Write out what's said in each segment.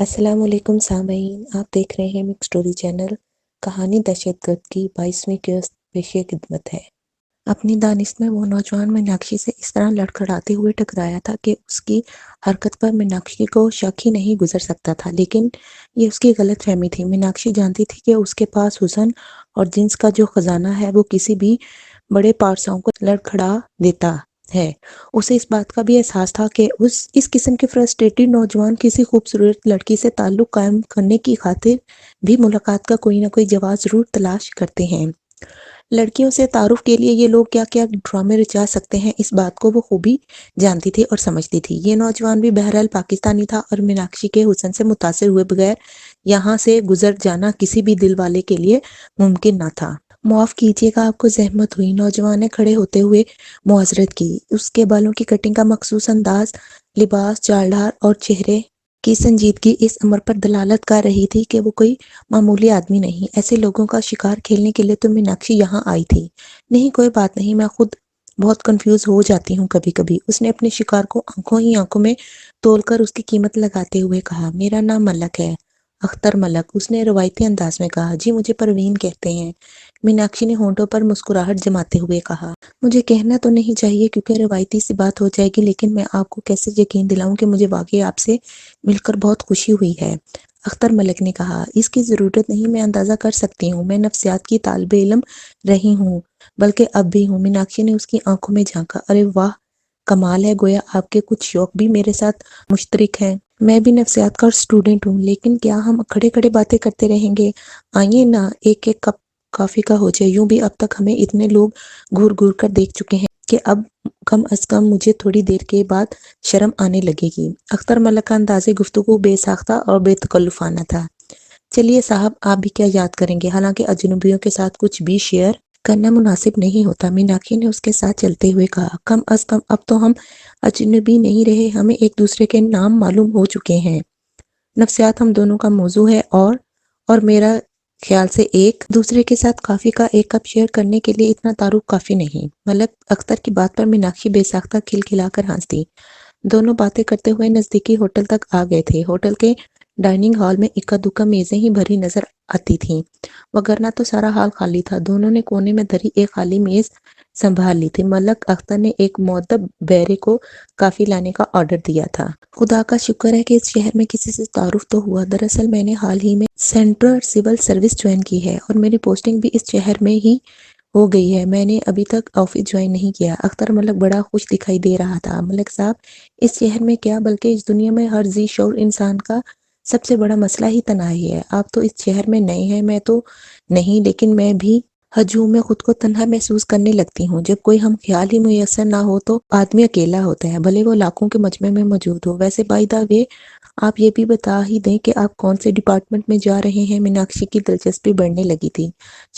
السلام علیکم سامعین، آپ دیکھ رہے ہیں مکس سٹوری چینل۔ کہانی دہشت گرد کی 22ویں قسط پیش خدمت ہے۔ اپنی دانش میں وہ نوجوان میناکشی سے اس طرح لڑکھڑاتے ہوئے ٹکرایا تھا کہ اس کی حرکت پر میناکشی کو شک ہی نہیں گزر سکتا تھا، لیکن یہ اس کی غلط فہمی تھی۔ میناکشی جانتی تھی کہ اس کے پاس حسن اور جنس کا جو خزانہ ہے وہ کسی بھی بڑے پارساؤں کو لڑکھڑا دیتا ہے۔ اسے اس بات کا بھی احساس تھا کہ اس قسم کے فرسٹریٹڈ نوجوان کسی خوبصورت لڑکی سے تعلق قائم کرنے کی خاطر بھی ملاقات کا کوئی نہ کوئی جواز ضرور تلاش کرتے ہیں۔ لڑکیوں سے تعارف کے لیے یہ لوگ کیا کیا ڈرامے رچا سکتے ہیں، اس بات کو وہ خوبی جانتی تھی اور سمجھتی تھی۔ یہ نوجوان بھی بہرحال پاکستانی تھا اور میناکشی کے حسن سے متاثر ہوئے بغیر یہاں سے گزر جانا کسی بھی دل والے کے لیے ممکن نہ تھا۔ معاف کیجیے گا، آپ کو زحمت ہوئی، نوجوان نے کھڑے ہوتے ہوئے معذرت کی۔ اس کے بالوں کی کٹنگ کا مخصوص انداز، لباس، چال ڈھال اور چہرے کی سنجیدگی اس امر پر دلالت کر رہی تھی کہ وہ کوئی معمولی آدمی نہیں۔ ایسے لوگوں کا شکار کھیلنے کے لیے تو میناکشی یہاں آئی تھی۔ نہیں، کوئی بات نہیں، میں خود بہت کنفیوز ہو جاتی ہوں کبھی کبھی، اس نے اپنے شکار کو آنکھوں ہی آنکھوں میں تول کر اس کی قیمت لگاتے ہوئے کہا۔ میرا نام ملک ہے، اختر ملک، اس نے روایتی انداز میں کہا۔ جی، مجھے پروین کہتے ہیں، میناکشی نے ہونٹوں پر مسکراہٹ جماتے ہوئے کہا۔ مجھے کہنا تو نہیں چاہیے کیونکہ روایتی سی بات ہو جائے گی، لیکن میں آپ کو کیسے یقین دلاؤں کہ مجھے واقعی آپ سے مل کر بہت خوشی ہوئی ہے، اختر ملک نے کہا۔ اس کی ضرورت نہیں، میں اندازہ کر سکتی ہوں، میں نفسیات کی طالب علم رہی ہوں، بلکہ اب بھی ہوں۔ میناکشی نے اس کی آنکھوں میں جھانکا۔ ارے واہ، کمال ہے، گویا آپ کے کچھ شوق بھی میرے ساتھ مشترک ہیں۔ میں بھی نفسیات کا اسٹوڈنٹ ہوں، لیکن کیا ہم کھڑے کھڑے باتیں کرتے رہیں گے؟ آئیے نا، ایک ایک کپ کافی کا ہو جائے، یوں بھی اب تک ہمیں اتنے لوگ گھور گھور کر دیکھ چکے ہیں کہ اب کم از کم مجھے تھوڑی دیر کے بعد شرم آنے لگے گی۔ اختر ملک کا انداز گفتگو بے ساختہ اور بے تکلفانہ تھا۔ چلیے صاحب، آپ بھی کیا یاد کریں گے، حالانکہ اجنبیوں کے ساتھ کچھ بھی شیئر کرنا مناسب نہیں ہوتا، میناکشی نے اس کے ساتھ چلتے ہوئے کہا۔ کم از کم اب تو ہم اجنبی نہیں رہے، ہمیں ایک دوسرے کے نام معلوم ہو چکے ہیں۔ نفسیات ہم دونوں کا موضوع ہے اور میرا خیال سے ایک دوسرے کے ساتھ کافی کا ایک کپ شیئر کرنے کے لیے اتنا تعارف کافی نہیں۔ ملک اختر کی بات پر میناکشی بے ساختہ کھلکھلا کر ہنس دی۔ دونوں باتیں کرتے ہوئے نزدیکی ہوٹل تک آ گئے تھے۔ ہوٹل کے ڈائننگ ہال میں اکا دکا میزیں ہی بھری نظر آتی تھیں، وگرنہ تو سارا ہال خالی تھا۔ دونوں نے کونے میں دھری ایک خالی میز سنبھال لی تھی۔ ملک اختر نے ایک مؤدب بیرے کو کافی لانے کا آرڈر دیا تھا۔ خدا کا شکر ہے کہ اس شہر میں کسی سے تعارف تو ہوا۔ دراصل میں نے حال ہی میں سینٹرل سول سروس جوائن کی ہے اور میری پوسٹنگ بھی اس شہر میں ہی ہو گئی ہے۔ میں نے ابھی تک آفس جوائن نہیں کیا۔ اختر ملک بڑا خوش دکھائی دے رہا تھا۔ ملک صاحب، اس شہر میں کیا بلکہ اس دنیا میں ہر ذی شعور انسان کا سب سے بڑا مسئلہ ہی تنہائی ہے۔ آپ تو اس شہر میں نئے ہیں، میں تو نہیں، لیکن میں بھی ہجوم میں خود کو تنہا محسوس کرنے لگتی ہوں۔ جب کوئی ہم خیال ہی میسر نہ ہو تو آدمی اکیلا ہوتا ہے، بھلے وہ لاکھوں کے مجمع میں موجود ہو۔ ویسے بائی دا وے، آپ یہ بھی بتا ہی دیں کہ آپ کون سے ڈپارٹمنٹ میں جا رہے ہیں؟ میناکشی کی دلچسپی بڑھنے لگی تھی۔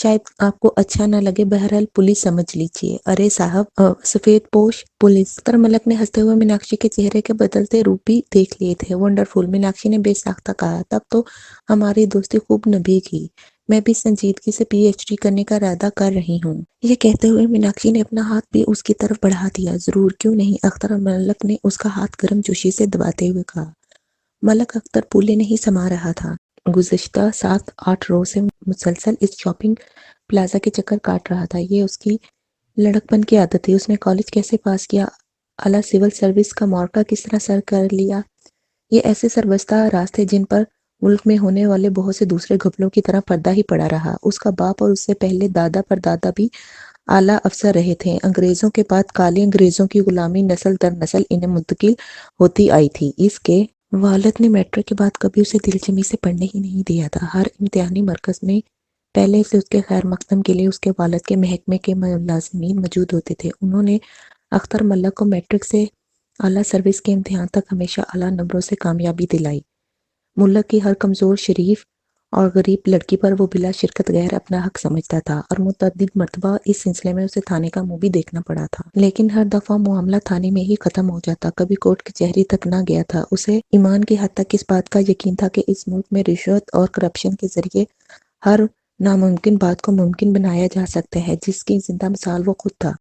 شاید آپ کو اچھا نہ لگے، بہرحال پولیس سمجھ لیجیے۔ ارے صاحب، سفید پوش پولیس؟ اختر ملک نے ہنستے ہوئے میناکشی کے چہرے کے بدلتے روپ بھی دیکھ لیے تھے۔ ونڈرفل، میناکشی نے بے ساختہ کہا۔ تب تو ہماری دوستی خوب نبھی گی۔ میں بھی سنجیدگی سے پی ایچ ڈی کرنے کا ارادہ کر رہی ہوں۔ یہ کہتے ہوئے میناکشی نے اپنا ہاتھ بھی اس کی طرف بڑھا دیا۔ ضرور، کیوں نہیں؟ اختر ملک نے اس کا ہاتھ گرم جوشی سے دباتے ہوئے کہا۔ ملک اختر پھولے نہیں سما رہا تھا۔ گزشتہ 7-8 روز سے مسلسل اس شاپنگ پلازا کے چکر کاٹ رہا تھا۔ یہ اس کی لڑک پن کی عادت تھی۔ اس نے کالج کیسے پاس کیا، اعلیٰ سول سروس کا مورکہ کس طرح سر کر لیا، یہ ایسے سربستہ راز تھے جن پر ملک میں ہونے والے بہت سے دوسرے گھپلوں کی طرح پردہ ہی پڑا رہا۔ اس کا باپ اور اس سے پہلے دادا پر دادا بھی اعلیٰ افسر رہے تھے۔ انگریزوں کے بعد کالے انگریزوں کی غلامی نسل در نسل انہیں منتقل ہوتی آئی تھی۔ اس کے والد نے میٹرک کے بعد کبھی اسے دل جمی سے پڑھنے ہی نہیں دیا تھا۔ ہر امتحانی مرکز میں پہلے سے اس کے خیر مقدم کے لیے اس کے والد کے محکمے کے ملازمین موجود ہوتے تھے۔ انہوں نے اختر ملک کو میٹرک سے اعلیٰ سروس کے امتحان تک ہمیشہ اعلیٰ نمبروں سے کامیابی دلائی۔ ملک کی ہر کمزور، شریف اور غریب لڑکی پر وہ بلا شرکت غیر اپنا حق سمجھتا تھا اور متعدد مرتبہ اس سلسلے میں اسے تھانے کا منہ بھی دیکھنا پڑا تھا، لیکن ہر دفعہ معاملہ تھانے میں ہی ختم ہو جاتا، کبھی کورٹ کچہری تک نہ گیا تھا۔ اسے ایمان کی حد تک اس بات کا یقین تھا کہ اس ملک میں رشوت اور کرپشن کے ذریعے ہر ناممکن بات کو ممکن بنایا جا سکتا ہے، جس کی زندہ مثال وہ خود تھا۔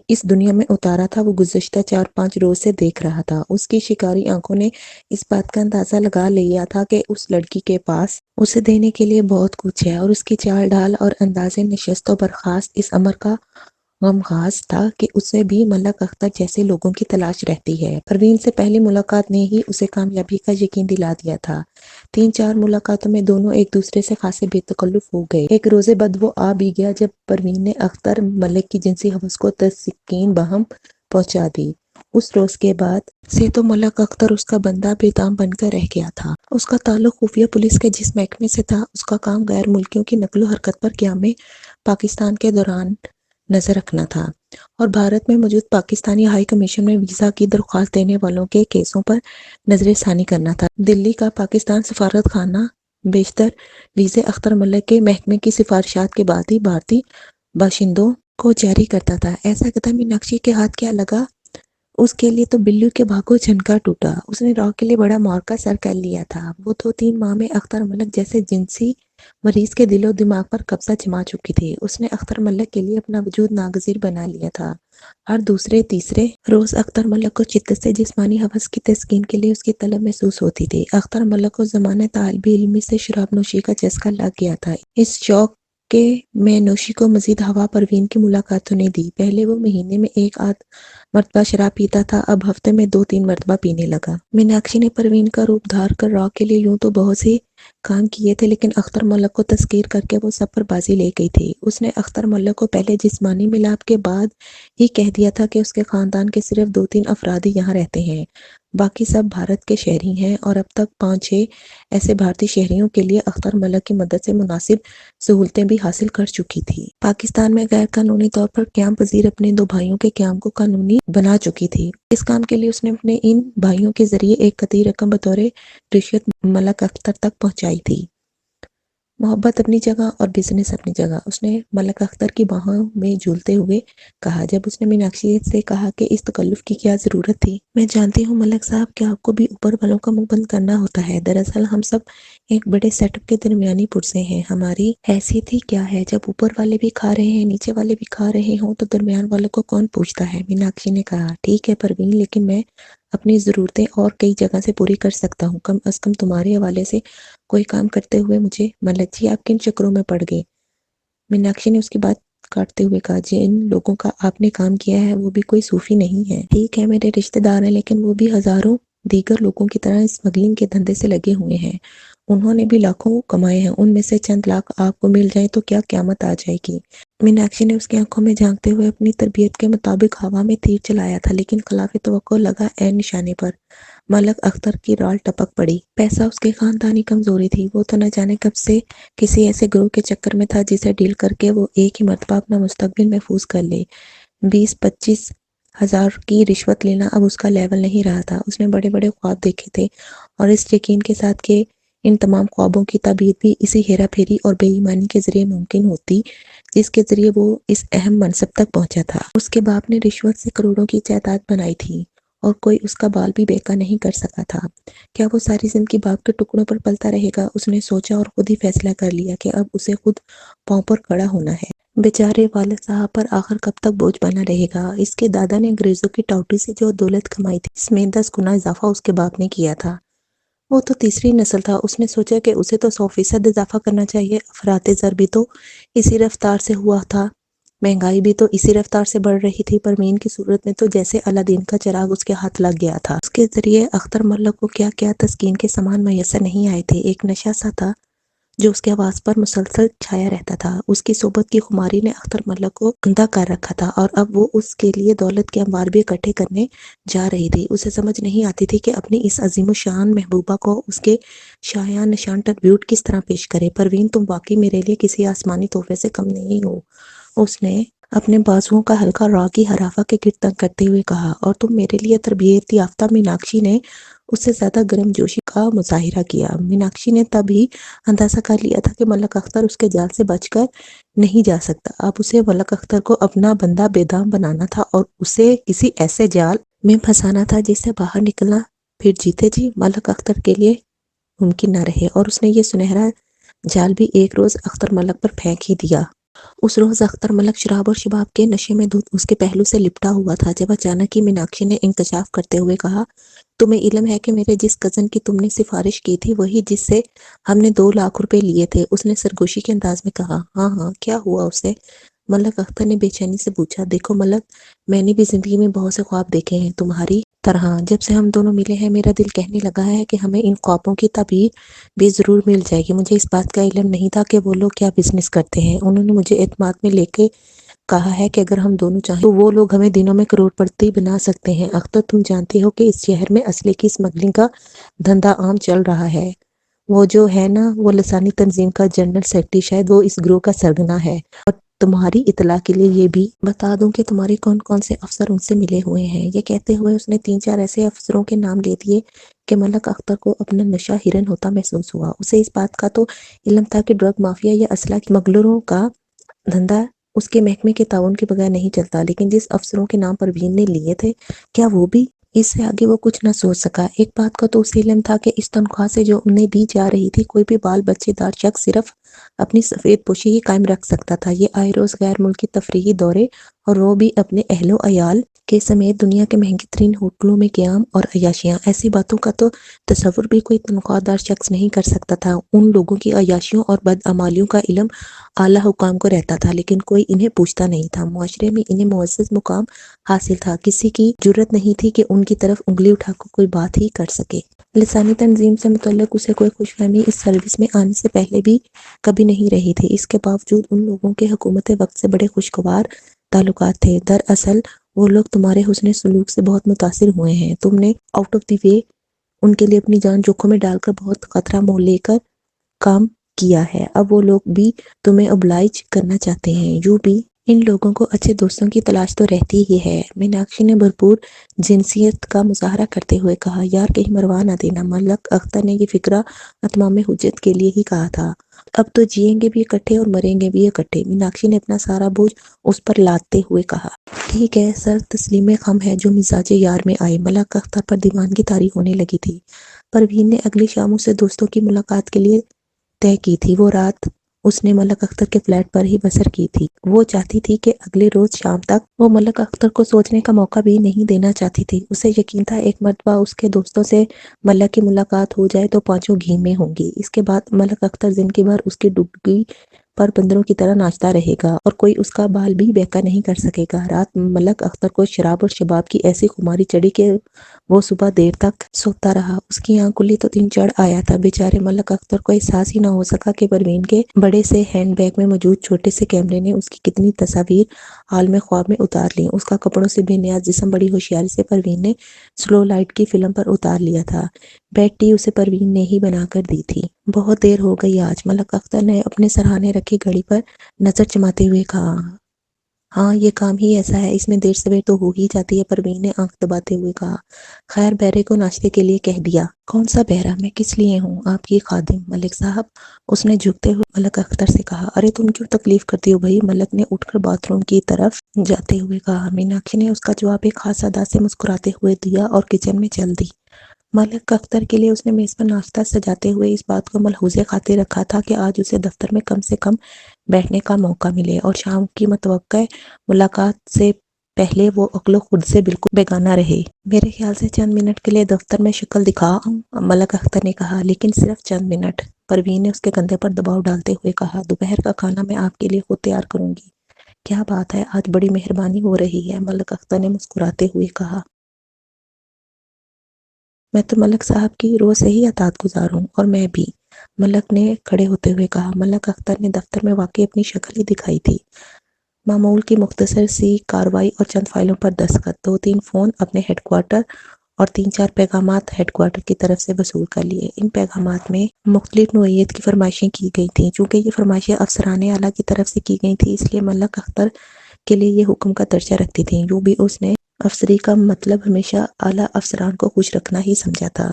اس دنیا میں اتارا تھا، وہ گزشتہ 4-5 روز سے دیکھ رہا تھا۔ اس کی شکاری آنکھوں نے اس بات کا اندازہ لگا لیا تھا کہ اس لڑکی کے پاس اسے دینے کے لیے بہت کچھ ہے، اور اس کی چال ڈھال اور انداز نشست و برخاست اس امر کا غمخاص تھا کہ اسے بھی ملک اختر جیسے لوگوں کی تلاش رہتی ہے۔ پروین سے پہلی ملاقات نے ہی اسے کامیابی کا یقین دلا دیا تھا۔ 3-4 ملاقاتوں میں دونوں ایک دوسرے سے خاصے بے تکلف ہو گئے۔ ایک روز بعد وہ آ بھی گیا جب پروین نے اختر ملک کی جنسی ہوس کو تسکین بہم پہنچا دی۔ اس روز کے بعد سے تو ملک اختر اس کا بندہ بے دام بن کر رہ گیا تھا۔ اس کا تعلق خفیہ پولیس کے جس محکمے سے تھا، اس کا کام غیر ملکیوں کی نقل و حرکت پر قیام پاکستان کے دوران نظر رکھنا تھا، اور بھارت میں موجود پاکستانی ہائی کمیشن میں ویزا کی درخواست دینے والوں کے کیسوں پر نظر ثانی کرنا تھا۔ دلی کا پاکستان سفارت خانہ بیشتر ویزے اختر ملک کے محکمے کی سفارشات کے بعد ہی بھارتی باشندوں کو جاری کرتا تھا۔ ایسا قدم میناکشی کے ہاتھ کیا لگا، اس کے لیے تو بلیو کے بھاگوں جھنکا ٹوٹا۔ اس نے راہ کے لیے بڑا معرکہ سر کر لیا تھا۔ وہ 2-3 ماہ میں اختر ملک جیسے جنسی مریض کے دل و دماغ پر قبضہ جما چکی تھی۔ اس نے اختر ملک کے لیے اپنا وجود ناگزیر بنا لیا تھا۔ ہر دوسرے تیسرے روز اختر ملک کو شدت سے جسمانی ہوس کی تسکین کے لیے اس کی طلب محسوس ہوتی تھی۔ اختر ملک کو زمانہ طالب علمی سے شراب نوشی کا چسکا لگ گیا تھا۔ اس شوق کے میں نوشی کو مزید ہوا پروین کی ملاقاتوں نے دی۔ پہلے وہ مہینے میں 1-8 مرتبہ شراب پیتا تھا، اب ہفتے میں 2-3 مرتبہ پینے لگا۔ میناکشی نے پروین کا روپ دھار کر راہ کے لیے یوں تو بہت سے کام کیے تھے، لیکن اختر ملک کو تسخیر کر کے وہ سب پر بازی لے گئی تھی۔ اس نے اختر ملک کو پہلے جسمانی ملاپ کے بعد ہی کہہ دیا تھا کہ اس کے خاندان کے صرف 2-3 افراد ہی یہاں رہتے ہیں، باقی سب بھارت کے شہری ہیں، اور اب تک 5-6 ایسے بھارتی شہریوں کے لیے اختر ملک کی مدد سے مناسب سہولتیں بھی حاصل کر چکی تھی۔ پاکستان میں غیر قانونی طور پر قیام پذیر اپنے 2 بھائیوں کے قیام کو قانونی بنا چکی تھی۔ اس کام کے لیے اس نے اپنے ان بھائیوں کے ذریعے ایک قطعی رقم بطور رشوت ملک اختر تک پہنچائی تھی۔ محبت اپنی جگہ اور بزنس اپنی جگہ، اس نے ملک اختر کی باہوں میں جھولتے ہوئے کہا، جب اس نے میناکشی سے کہا کہ اس تکلف کی کیا ضرورت تھی۔ میں جانتی ہوں ملک صاحب کہ آپ کو بھی اوپر والوں کا منہ بند کرنا ہوتا ہے۔ دراصل ہم سب ایک بڑے سیٹ اپ کے درمیانی پرزے ہیں۔ ہماری حیثیت ہی کیا ہے، جب اوپر والے بھی کھا رہے ہیں، نیچے والے بھی کھا رہے ہوں، تو درمیان والوں کو کون پوچھتا ہے؟ میناکشی نے کہا، ٹھیک ہے پروین، لیکن میں اپنی ضرورتیں اور کئی جگہ سے پوری کر سکتا ہوں، کم از کم تمہارے حوالے سے کوئی کام کرتے ہوئے مجھے۔ ملک جی آپ کن چکروں میں پڑ گئے؟ میناکشی نے اس کی بات کاٹتے ہوئے کہا، جن لوگوں کا آپ نے کام کیا ہے وہ بھی کوئی صوفی نہیں ہے۔ ٹھیک ہے میرے رشتہ دار ہیں، لیکن وہ بھی ہزاروں دیگر لوگوں کی طرح اسمگلنگ کے دھندے سے لگے ہوئے ہیں۔ انہوں نے بھی لاکھوں کمائے ہیں، ان میں سے چند لاکھ آپ کو مل جائیں تو کیا قیامت آ جائے گی؟ میناکشی نے اس کی آنکھوں میں جھانکتے ہوئے اپنی تربیت کے مطابق ہوا میں تیر چلایا تھا، لیکن خلاف توقع لگا عین نشانے پر۔ ملک اختر کی رال ٹپک پڑی۔ پیسہ اس کی خاندانی کمزوری تھی۔ وہ تو نہ جانے کب سے کسی ایسے گروہ کے چکر میں تھا جسے ڈیل کر کے وہ ایک ہی مرتبہ اپنا مستقبل محفوظ کر لے۔ 20-25 ہزار کی رشوت لینا اب اس کا لیول نہیں رہا تھا۔ اس نے بڑے بڑے خواب دیکھے تھے، اور اس یقین کے ساتھ کہ ان تمام خوابوں کی تعبیر بھی اسی ہیرا پھیری اور بے ایمانی کے ذریعے ممکن ہوتی جس کے ذریعے وہ اس اہم منصب تک پہنچا تھا۔ اس کے باپ نے رشوت سے کروڑوں کی جائیداد بنائی تھی، اور کوئی اس کا بال بھی بیکا نہیں کر سکا تھا۔ کیا وہ ساری زندگی باپ کے ٹکڑوں پر پلتا رہے گا؟ اس نے سوچا اور خود ہی فیصلہ کر لیا کہ اب اسے خود پاؤں پر کھڑا ہونا ہے۔ بیچارے والد صاحب پر آخر کب تک بوجھ بنا رہے گا؟ اس کے دادا نے انگریزوں کی ٹاؤٹی سے جو دولت کمائی تھی، اس میں 10 گنا اضافہ اس کے باپ نے کیا تھا۔ وہ تو تیسری نسل تھا۔ اس نے سوچا کہ اسے تو 100% اضافہ کرنا چاہیے۔ افراط زر بھی تو اسی رفتار سے ہوا تھا، مہنگائی بھی تو اسی رفتار سے بڑھ رہی تھی۔ پروین کی صورت میں تو جیسے الادین کا چراغ اس کے ہاتھ لگ گیا تھا۔ اس کے ذریعے اختر ملک کو کیا کیا تسکین کے سامان میسر نہیں آئے تھے۔ ایک نشہ سا تھا جو اس کے آواز پر مسلسل چھایا رہتا تھا۔ اس کی صحبت کی خماری نے اختر ملک کو اندھا کر رکھا تھا، اور اب وہ اس کے لیے دولت کے انبار بھی اکٹھے کرنے جا رہی تھی۔ اسے سمجھ نہیں آتی تھی کہ اپنی اس عظیم الشان محبوبہ کو اس کے شایان نشان ٹربیوٹ کس طرح پیش کرے۔ پروین تم واقعی میرے لیے کسی آسمانی تحفے سے کم نہیں ہو، اس نے اپنے بازوؤں کا ہلکا راگی حرافہ کے گرد تنگ کرتے ہوئے کہا، اور تم میرے لیے تربیت یافتہ۔ میناکشی نے اس سے زیادہ گرم جوشی کا مظاہرہ کیا۔ میناکشی نے تب ہی اندازہ کر لیا تھا کہ ملک اختر اس کے جال سے بچ کر نہیں جا سکتا۔ اب اسے ملک اختر کو اپنا بندہ بے دام بنانا تھا، اور اسے کسی ایسے جال میں پھنسانا تھا جس سے باہر نکلنا پھر جیتے جی ملک اختر کے لیے ممکن نہ رہے۔ اور اس نے یہ سنہرا جال بھی ایک روز اختر ملک پر پھینک ہی دیا۔ اس روز اختر ملک شراب اور شباب کے نشے میں دھت اس کے پہلو سے لپٹا ہوا تھا جب اچانک ہی میناکشی نے انکشاف کرتے ہوئے کہا، تمہیں علم ہے کہ میرے جس کزن کی تم نے سفارش کی تھی وہی جس سے ہم نے 2 لاکھ روپے لیے تھے؟ اس نے سرگوشی کے انداز میں کہا۔ ہاں ہاں، کیا ہوا اسے؟ ملک اختر نے بے چینی سے پوچھا۔ دیکھو ملک، میں نے بھی زندگی میں بہت سے خواب دیکھے ہیں تمہاری طرح۔ جب سے ہم دونوں ملے ہیں میرا دل کہنے لگا ہے کہ ہمیں ان خوابوں کی تعبیر بھی ضرور مل جائے گی۔ مجھے اس بات کا علم نہیں تھا کہ وہ لوگ کیا بزنس کرتے ہیں۔ انہوں نے مجھے اعتماد میں لے کے کہا ہے کہ اگر ہم دونوں چاہیں تو وہ لوگ ہمیں دنوں میں کروڑ پتی بنا سکتے ہیں۔ اختر، تم جانتی ہو کہ اس شہر میں اسلحے کی اسمگلنگ کا دھندا عام چل رہا ہے۔ وہ جو ہے نا، وہ لسانی تنظیم کا جنرل سیکرٹری، شاید وہ اس گروہ کا سرگنا ہے۔ اور تمہاری اطلاع کے لیے یہ بھی بتا دوں کہ تمہارے کون کون سے افسر ان سے ملے ہوئے ہیں۔ یہ کہتے ہوئے اس نے 3 4 ایسے افسروں کے نام لے دیے کہ ملک اختر کو اپنا نشہ ہرن ہوتا محسوس ہوا۔ اسے اس بات کا تو علم تھا کہ ڈرگ مافیا یا اسلحہ اسمگلروں کا دھندا اس کے محکمے کے تعاون کے بغیر نہیں چلتا، لیکن جس افسروں کے نام پروین نے لیے تھے، کیا وہ بھی؟ اس سے آگے وہ کچھ نہ سوچ سکا۔ ایک بات کا تو اسے علم تھا کہ اس تنخواہ سے جو انہیں دی جا رہی تھی، کوئی بھی بال بچے دار شخص صرف اپنی سفید پوشی ہی قائم رکھ سکتا تھا۔ یہ آئے روز غیر ملکی تفریحی دورے، اور وہ بھی اپنے اہل و عیال کے سمیت دنیا کے مہنگے ترین ہوٹلوں میں قیام اور عیاشیاں، ایسی باتوں کا تو تصور بھی کوئی تنخواہ دار شخص نہیں کر سکتا تھا۔ ان لوگوں کی عیاشیوں اور بدعمالیوں کا علم اعلیٰ حکام کو رہتا تھا، لیکن کوئی انہیں پوچھتا نہیں تھا۔ معاشرے میں انہیں معزز مقام حاصل تھا، کسی کی جرت نہیں تھی کہ ان کی طرف انگلی اٹھا کر کوئی بات ہی کر سکے۔ لسانی تنظیم سے متعلق اسے کوئی خوش فہمی اس سروس میں آنے سے پہلے بھی کبھی نہیں رہی تھی۔ اس کے باوجود ان لوگوں کے حکومت وقت سے بڑے خوشگوار تعلقات تھے۔ دراصل وہ لوگ تمہارے حسن سلوک سے بہت متاثر ہوئے ہیں۔ تم نے آؤٹ آف دی وے ان کے لیے اپنی جان جوکھم میں ڈال کر بہت خطرہ مول لے کر کام کیا ہے۔ اب وہ لوگ بھی تمہیں اوبلائج کرنا چاہتے ہیں۔ یوں بھی ان لوگوں کو اچھے دوستوں کی تلاش تو رہتی ہی ہے۔ میناکشی نے بھرپور جنسیت کا مظاہرہ کرتے ہوئے کہا۔ یار کہیں مروا نہ دینا۔ ملک اختر نے یہ فقرہ اتمام حجت کے لیے ہی کہا تھا۔ اب تو جئیں گے بھی اکٹھے اور مریں گے بھی اکٹھے۔ میناکشی نے اپنا سارا بوجھ اس پر لادتے ہوئے کہا۔ ٹھیک ہے، سر تسلیم خم ہے جو مزاج یار میں آئے۔ ملک اختر پر دیوانگی طاری ہونے لگی تھی۔ پروین نے اگلی شام اس سے دوستوں کی ملاقات کے لیے طے کی تھی۔ وہ رات اس نے ملک اختر کے فلیٹ پر ہی بسر کی تھی۔ وہ چاہتی تھی کہ اگلے روز شام تک وہ ملک اختر کو سوچنے کا موقع بھی نہیں دینا چاہتی تھی۔ اسے یقین تھا ایک مرتبہ اس کے دوستوں سے ملک کی ملاقات ہو جائے تو پانچوں گھی میں ہوں گی۔ اس کے بعد ملک اختر زندگی بھر اس کی ڈبکی پر بندروں کی طرح ناچتا رہے گا اور کوئی اس کا بال بھی بیکا نہیں کر سکے گا۔ رات ملک اختر کو شراب اور شباب کی ایسی خماری چڑھی کہ وہ صبح دیر تک سوتا رہا۔ اس کی آنکھ کھلی تو دن چڑھ آیا تھا۔ بیچارے ملک اختر کو احساس ہی نہ ہو سکا کہ پروین کے بڑے سے ہینڈ بیگ میں موجود چھوٹے سے کیمرے نے اس کی کتنی تصاویر عالم خواب میں اتار لیں۔ اس کا کپڑوں سے بے نیاز جسم بڑی ہوشیاری سے پروین نے سلو لائٹ کی فلم پر اتار لیا تھا۔ بیڈ ٹی اسے پروین نے ہی بنا کر دی تھی۔ بہت دیر ہو گئی آج، ملک اختر نے اپنے سرہانے رکھی گھڑی پر نظر جماتے ہوئے کہا۔ ہاں، یہ کام ہی ایسا ہے، اس میں دیر سویر تو ہو ہی جاتی ہے، پروین نے آنکھ دباتے ہوئے کہا۔ خیر، بہرے کو ناشتے کے لیے کہہ دیا۔ کون سا بہرا؟ میں کس لیے ہوں؟ آپ کی خادم ملک صاحب، اس نے جھکتے ہوئے ملک اختر سے کہا۔ ارے تم کیوں تکلیف کرتی ہو بھائی؟ ملک نے اٹھ کر باتھ روم کی طرف جاتے ہوئے کہا۔ میناکشی نے اس کا جواب ایک خاص ادا سے مسکراتے ہوئے دیا اور کچن میں چل دی۔ ملک اختر کے لیے اس نے میز پر ناشتہ سجاتے ہوئے اس بات کو ملحوظ خاطر رکھا تھا کہ آج اسے دفتر میں کم سے کم بیٹھنے کا موقع ملے اور شام کی متوقع ملاقات سے پہلے وہ عقل و خود سے بالکل بیگانہ رہے۔ میرے خیال سے چند منٹ کے لیے دفتر میں شکل دکھا، ملک اختر نے کہا، لیکن صرف چند منٹ۔ پروین نے اس کے کندھے پر دباؤ ڈالتے ہوئے کہا۔ دوپہر کا کھانا میں آپ کے لیے خود تیار کروں گی۔ کیا بات ہے، آج بڑی مہربانی ہو رہی ہے، ملک اختر نے مسکراتے ہوئے کہا۔ میں تو ملک صاحب کی روز سے ہی اطاعت گزار ہوں، اور میں بھی، ملک نے کھڑے ہوتے ہوئے کہا۔ ملک اختر نے دفتر میں واقعی اپنی شکل ہی دکھائی تھی۔ معمول کی مختصر سی کارروائی اور چند فائلوں پر دستخط، 2 3 فون اپنے ہیڈ کوارٹر اور 3 4 پیغامات ہیڈ کوارٹر کی طرف سے وصول کر لیے۔ ان پیغامات میں مختلف نوعیت کی فرمائشیں کی گئی تھیں۔ چونکہ یہ فرمائشیں افسران اعلیٰ کی طرف سے کی گئی تھیں، اس لیے ملک اختر کے لیے یہ حکم کا درجہ رکھتی تھیں۔ یوں بھی اس نے افسری کا مطلب ہمیشہ اعلیٰ افسران کو خوش رکھنا ہی سمجھا تھا۔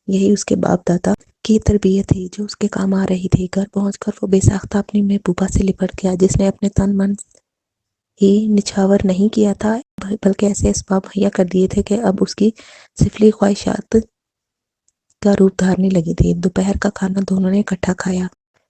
یہی اس کے باپ دادا کی تربیت تھی جو اس کے کام آ رہی تھی۔ گھر پہنچ کر وہ بے ساختہ اپنی محبوبہ سے لپٹ گیا، جس نے اپنے تن من ہی نچھاور نہیں کیا تھا، بلکہ ایسے اسباب مہیا کر دیے تھے کہ اب اس کی سفلی خواہشات کا روپ دھارنے لگی تھی۔ دوپہر کا کھانا دونوں نے اکٹھا کھایا۔